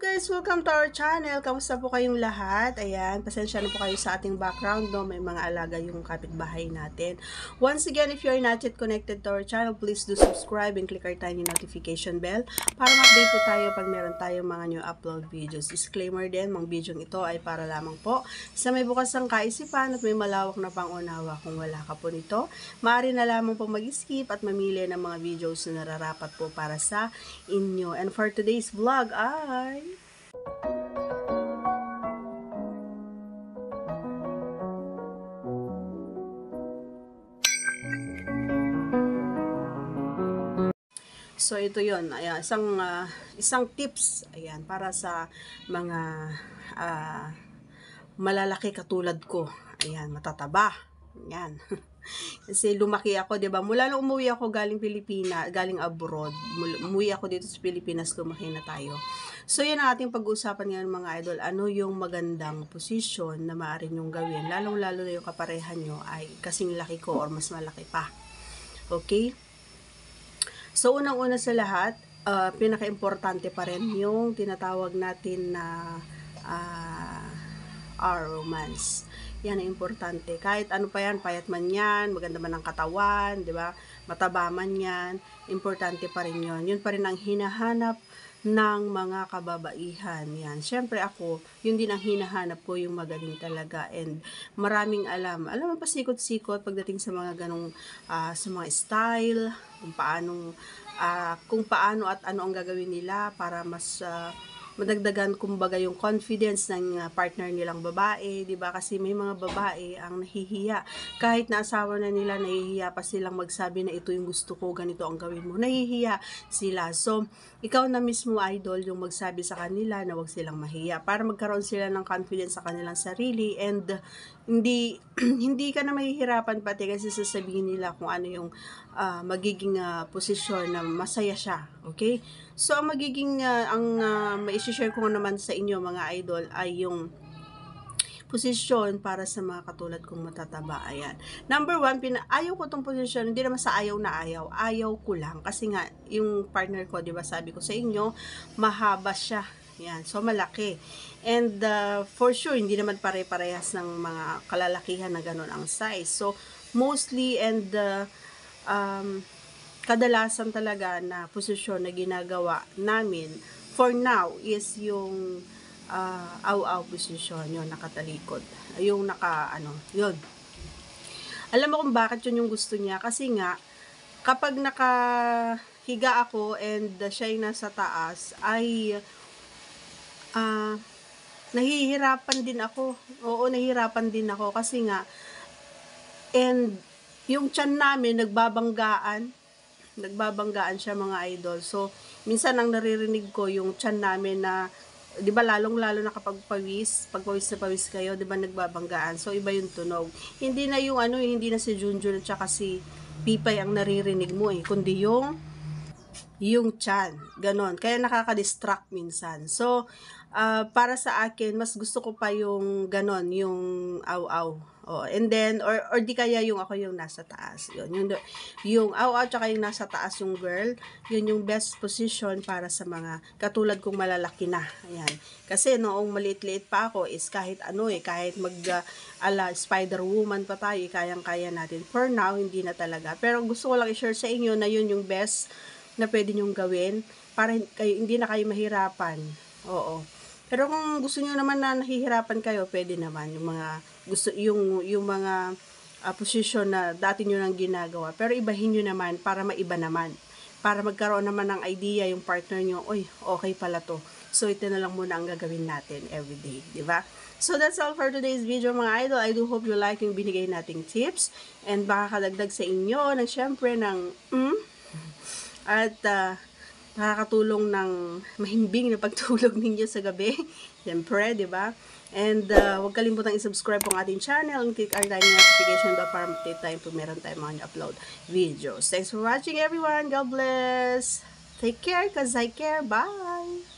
Guys, welcome to our channel. Kamusta po kayong lahat? Ayan, pasensya na po kayo sa ating background, no? May mga alaga yung kapitbahay natin. Once again, if you're not yet connected to our channel, please do subscribe and click our tiny notification bell para ma-update po tayo pag meron tayong mga new upload videos. Disclaimer din, mga video ito ay para lamang po sa may bukas ng kaisipan at may malawak na pangunawa. Kung wala ka po nito, maaari na lamang po mag-skip at mamili ng mga videos na nararapat po para sa inyo. And for today's vlog ay so ito yon, ayan, isang tips ayan para sa mga malalaki katulad ko. Ayan, matataba. Ayan. Kasi lumaki ako, 'di ba? Mula nung umuwi ako galing Pilipinas, galing abroad. Umuwi ako dito sa Pilipinas, lumaki na tayo. So yan ang ating pag-uusapan ngayon mga idol. Ano yung magandang posisyon na maaari nyong gawin? Lalong-lalo na yung kaparehan nyo ay kasing laki ko or mas malaki pa. Okay? So, unang-una sa lahat, pinaka-importante pa rin yung tinatawag natin na our romance. Yan ang importante. Kahit ano pa yan, payat man yan, maganda man ang katawan, di ba? Mataba man yan, importante pa rin yun. Yun pa rin ang hinahanap ng mga kababaihan. Yan. Siyempre ako, yun din ang hinahanap ko, yung magaling talaga. And maraming alam. Alam mo pa sikot-sikot pagdating sa mga ganong, sa mga style, kung paano at ano ang gagawin nila para mas madagdagan kumbaga yung confidence ng partner nilang babae, 'di ba? Kasi may mga babae ang nahihiya. Kahit na asawa na nila, nahihiya pa silang magsabi na ito yung gusto ko, ganito ang gawin mo. Nahihiya sila. So, ikaw na mismo idol yung magsabi sa kanila na wag silang mahiya para magkaroon sila ng confidence sa kanilang sarili and hindi hindi ka na mahihirapan pati kasi sasabihin nila kung ano yung magiging posisyon na masaya siya. Okay? So, ang magiging mai-share ko naman sa inyo mga idol ay yung posisyon para sa mga katulad kong matataba. Ayan. Number one, ayaw ko tong posisyon, hindi naman sa ayaw na ayaw. Ayaw ko lang. Kasi nga, yung partner ko, di ba sabi ko sa inyo, mahaba siya. Yan. So, malaki. And for sure, hindi naman pare-parehas ng mga kalalakihan na ganun ang size. So, mostly and kadalasan talaga na posisyon na ginagawa namin for now is yung aw-aw posisyon, yung nakatalikod. Yung yun. Alam mo kung bakit yun yung gusto niya? Kasi nga, kapag nakahiga ako and siya yung nasa taas, ay nahihirapan din ako. Oo, nahihirapan din ako kasi nga and yung tiyan namin nagbabanggaan siya mga idol. So, minsan ang naririnig ko yung tiyan namin na 'di ba lalong-lalo na kapag pawis na pawis kayo, 'di ba nagbabanggaan. So, iba yung tunog. Hindi na yung hindi na si Junjun at saka si Pipay ang naririnig mo kundi yung tiyan. Ganon. Kaya nakaka-distract minsan. So, para sa akin, mas gusto ko pa yung ganon, yung aw-aw. And then, or di kaya yung ako yung nasa taas. Yung aw-aw tsaka yung nasa taas yung girl, yun yung best position para sa mga katulad kong malalaki na. Ayan. Kasi noong maliit-liit pa ako is kahit kahit ala Spider-Woman pa tayo, kayang-kaya natin. For now, hindi na talaga. Pero gusto ko lang i-share sa inyo na yun yung best na pwede nyong gawin para hindi na kayo mahirapan. Oo. Pero kung gusto niyo naman na nahihirapan kayo, pwede naman yung mga yung mga posisyon na dati niyo nang ginagawa. Pero ibahin niyo naman para maiba naman. Para magkaroon naman ng idea yung partner niyo, oy, okay pala to. So ito na lang muna ang gagawin natin every day, di ba? So that's all for today's video mga idol. I do hope you like yung binigay nating tips and baka kadagdag sa inyo ng syempre ng at nakakatulong ng mahimbing na pagtulog ninyo sa gabi. Siyempre, di ba? And huwag kalimutang i-subscribe po ang ating channel and click our tiny notification bell para update tayo kung meron tayong mga upload videos. Thanks for watching everyone. God bless. Take care because I care. Bye!